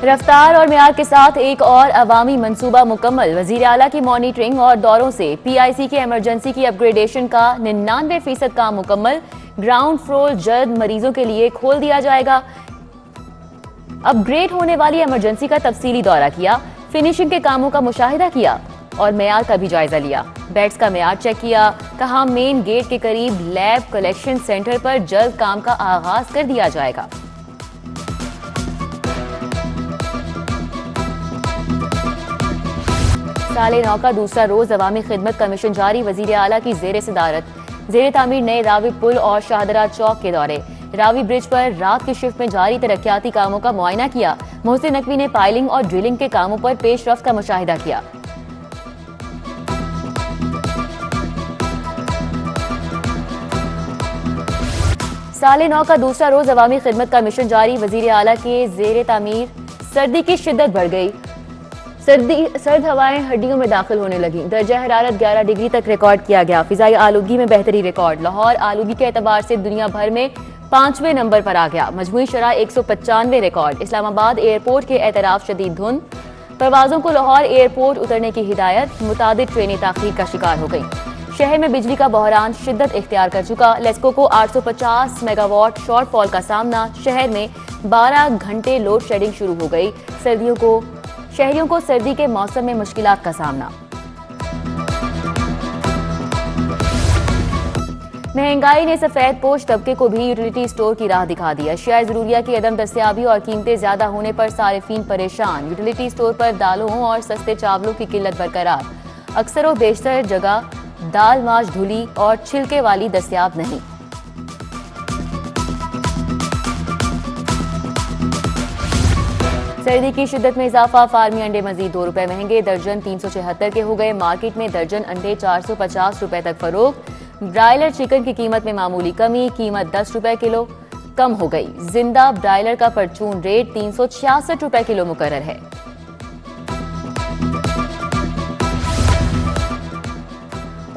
रफ्तार और मियार के साथ एक और अवामी मंसूबा मुकम्मल। वजीर आला की मॉनिटरिंग और दौरों से PIC की इमरजेंसी की अपग्रेडेशन का 99% काम मुकम्मल। ग्राउंड फ्लोर जल्द मरीजों के लिए खोल दिया जाएगा। अपग्रेड होने वाली इमरजेंसी का तफसीली दौरा किया, फिनिशिंग के कामों का मुशाहिदा किया और मेयार का भी जायजा लिया। बेड्स का मेयार चेक किया। कहा मेन गेट के करीब लैब कलेक्शन सेंटर पर जल्द काम का आगाज कर दिया जाएगा। साले 9 का दूसरा रोज अवामी खिदमत कमीशन जारी। वजीर आला की जेर सदारत जेर तामीर नए रावी पुल और शाहदरा चौक के दौरे। रावी ब्रिज पर रात की शिफ्ट में जारी तरक्याती कामों का मुआयना किया। मोहसिन नकवी ने पाइलिंग और ड्रिलिंग के कामों पर पेशरफ्त का मुशाहिदा किया। साले 9 का दूसरा रोज अवामी खिदमत का मिशन जारी। वजीर आला के जेर तामीर सर्दी की शिद्दत बढ़ गई। सर्द हवाएं हड्डियों में दाखिल होने लगी। दर्जा हरारत 11 डिग्री तक रिकॉर्ड किया गया। फिजाई आलूगी में बेहतरी रिकॉर्ड। लाहौर आलूगी के एतबार से दुनिया भर में 5वें नंबर पर आ गया। मजमूई शरह 195 रिकॉर्ड। इस्लामाबाद एयरपोर्ट के एतराफ शदीद धुंध। परवाजों को लाहौर एयरपोर्ट उतरने की हिदायत। मुतादिद ट्रेनें ताखीर का शिकार हो गई। शहर में बिजली का बहरान शिद्दत इख्तियार कर चुका। लेस्को को 850 मेगावाट शॉर्टफॉल का सामना। शहर में 12 घंटे लोड शेडिंग शुरू हो गई। शहरियों को सर्दी के मौसम में मुश्किलात का सामना। महंगाई ने सफेद पोश तबके को भी यूटिलिटी स्टोर की राह दिखा दी। अशिया जरूरिया की अदम दस्तयाबी और कीमतें ज्यादा होने पर सारिफीन परेशान। यूटिलिटी स्टोर पर दालों और सस्ते चावलों की किल्लत बरकरार। अक्सर और बेशतर जगह दाल माश धुली और छिलके वाली दस्तयाब नहीं। सर्दी की शिद्दत में इजाफा। फार्मी अंडे मजीद 2 रुपए महंगे। दर्जन 376 के हो गए। मार्केट में दर्जन अंडे 450 रुपए तक फरोख्त। ब्रायलर चिकन की कीमत में मामूली कमी। कीमत 10 रुपए किलो कम हो गई। जिंदा ब्रायलर का परचून रेट 366 रुपए किलो मुकर्रर है।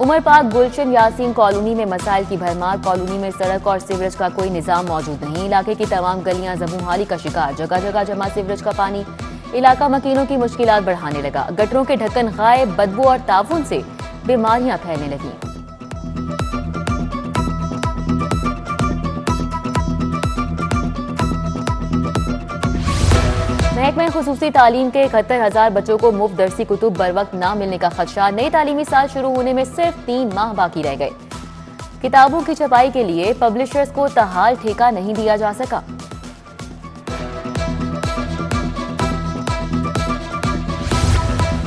उमर पाक गुलशन यासीन कॉलोनी में मसाइल की भरमार। कॉलोनी में सड़क और सीवरेज का कोई निजाम मौजूद नहीं। इलाके की तमाम गलियां जमूहाली का शिकार। जगह जगह जमा सीवरेज का पानी इलाका मकीनों की मुश्किलात बढ़ाने लगा। गटरों के ढक्कन गायब। बदबू और ताफुन से बीमारियां फैलने लगी। महकमा खुसूसी तालीम के 71,000 बच्चों को मुफ्त दरसी कुतुब बर वक्त न मिलने का खदशा। नए तालीमी साल शुरू होने में सिर्फ 3 माह बाकी रह गए। किताबों की छपाई के लिए पब्लिशर्स को तहाल ठेका नहीं दिया जा सका।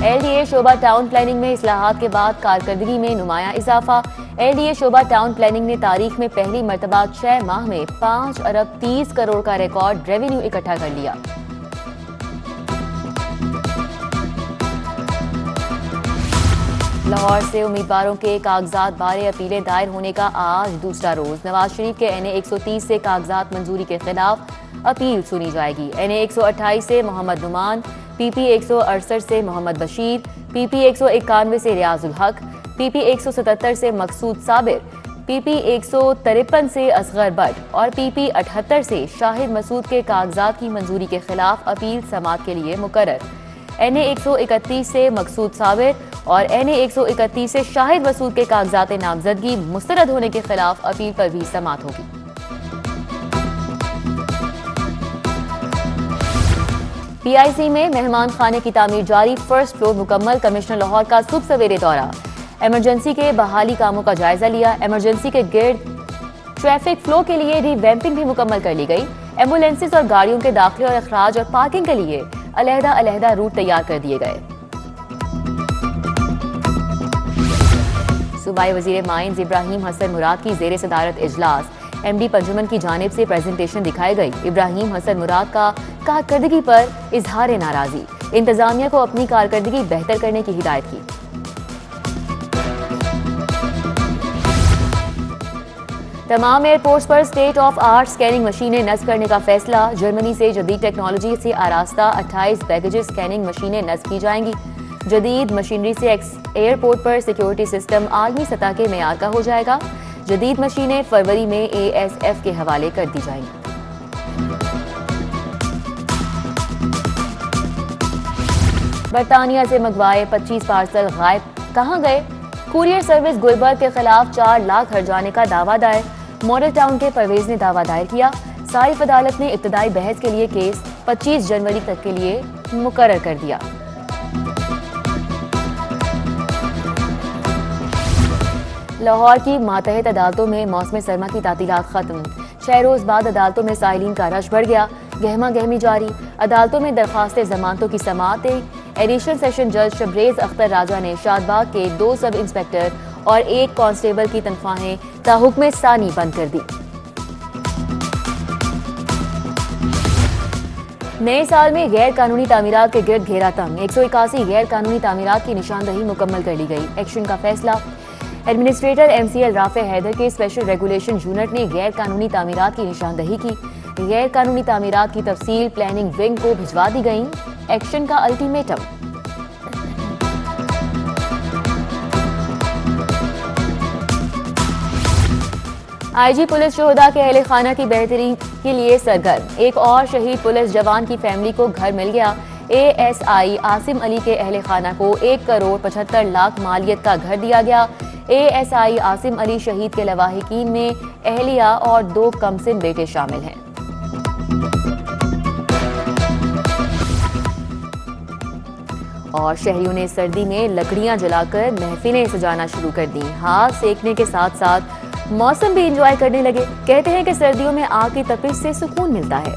LDA शोबा टाउन प्लानिंग में इस्लाहात के बाद कारकर्दगी में नुमाया इजाफा। LDA शोबा टाउन प्लानिंग ने तारीख में पहली मरतबा 6 माह में 5 अरब 30 करोड़ का रिकॉर्ड रेवेन्यू इकट्ठा कर लिया। लाहौर से उम्मीदवारों के कागजात बारे अपीलें दायर होने का आज दूसरा रोज। नवाज शरीफ के NA 130 से कागजात मंजूरी के खिलाफ अपील सुनी जाएगी। NA 128 से मोहम्मद नुमान, PP 168 से मोहम्मद बशीर, PP 191 से रियाजुल हक, PP 177 से मकसूद साबिर, PP 153 से असगर बट और PP 78 से शाहिद मसूद के कागजात की मंजूरी के खिलाफ अपील समाअत के लिए मुकर्रर। NA 131 से मकसूद साबिर और NA 131 से शाहिद मसूद के कागजात नामजदगी मुस्तरद होने के खिलाफ अपील पर भी समाअत होगी। PIC में मेहमान खाने की तामीर जारी। फर्स्ट फ्लोर मुकम्मल। कमिश्नर लाहौर का सुबह सवेरे दौरा। इमरजेंसी के बहाली कामों का जायजा लिया। इमरजेंसी के गिर्द ट्रैफिक फ्लो के लिए रिवैम्पिंग भी मुकम्मल कर ली गई। एम्बुलेंसेज और गाड़ियों के दाखिले और अखराज और पार्किंग के लिए अलहदा रूट तैयार कर दिए गए। सूबाई वजीर माइंस इब्राहिम हसन मुराद की जेर सदारत इजलास। MD पंजुमन की जानिब से प्रेजेंटेशन दिखाई गई। इब्राहिम हसन मुराद का कारकर्दगी पर इजहार नाराजी। इंतजामिया को अपनी कारकर्दगी बेहतर करने की हिदायत की। तमाम एयरपोर्ट्स पर स्टेट ऑफ आर्ट स्कैनिंग मशीनें नस्ब करने का फैसला। जर्मनी से जदीद टेक्नोलॉजी से आरास्ता 28 बैगेज स्कैनिंग मशीनें नस्ब की जाएंगी। जदीद मशीनरी से एयरपोर्ट पर सिक्योरिटी सिस्टम आलमी सतह के मेयार का हो जाएगा। जदीद मशीनें फरवरी में ASF के हवाले कर दी जाएंगी। बरतानिया से मंगवाए 25 पार्सल गायब, कहां गए? कुरियर सर्विस गुलबर्ग के खिलाफ 4 लाख हर्जाने का दावा दायर। मॉडल टाउन के परवेज ने दावा दायर किया। सारिफ अदालत ने इब्तदाई बहस के लिए केस 25 जनवरी तक के लिए मुकर्रर कर दिया। लाहौर की मातहत अदालतों में मौसम सरमा की तातीलात खत्म। 6 रोज बाद अदालतों में साइलिन का रश बढ़ गया। गहमा गहमी जारी। अदालतों में दरखास्तें जमानतों की समाअतें। एडिशनल सेशन जज शबरेज अख्तर राजा ने शादबाग के 2 सब इंस्पेक्टर और 1 कांस्टेबल की तनख्वाहें ताहुक्म सानी बंद कर दी। नए साल में गैर कानूनी तामीरात के गिर्द घेरा तंग। 181 गैर कानूनी तामीरात की निशानदही मुकम्मल कर ली गई। एक्शन का फैसला। एडमिनिस्ट्रेटर MCL राफे हैदर के स्पेशल रेगुलेशन यूनिट ने गैर कानूनी तामीरात की निशानदही की। गैर कानूनी तामीरात की तफसील प्लानिंग विंग को भिजवा दी गई। एक्शन का अल्टीमेटम। IG पुलिस शोहदा के अहले खाना की बेहतरी के लिए सरगर्म। एक और शहीद पुलिस जवान की फैमिली को घर मिल गया। ASI आसिम अली के अहले खाना को 1 करोड़ 75 लाख मालियत का घर दिया गया। ASI आसिम अली शहीद के लवाहिकीन में अहलिया और 2 कमसिन बेटे शामिल हैं। और शहरियों ने सर्दी में लकड़ियां जलाकर महफिलें सजाना शुरू कर दी। हाथ सेकने के साथ साथ मौसम भी एंजॉय करने लगे। कहते हैं कि सर्दियों में आग की तपिश से सुकून मिलता है।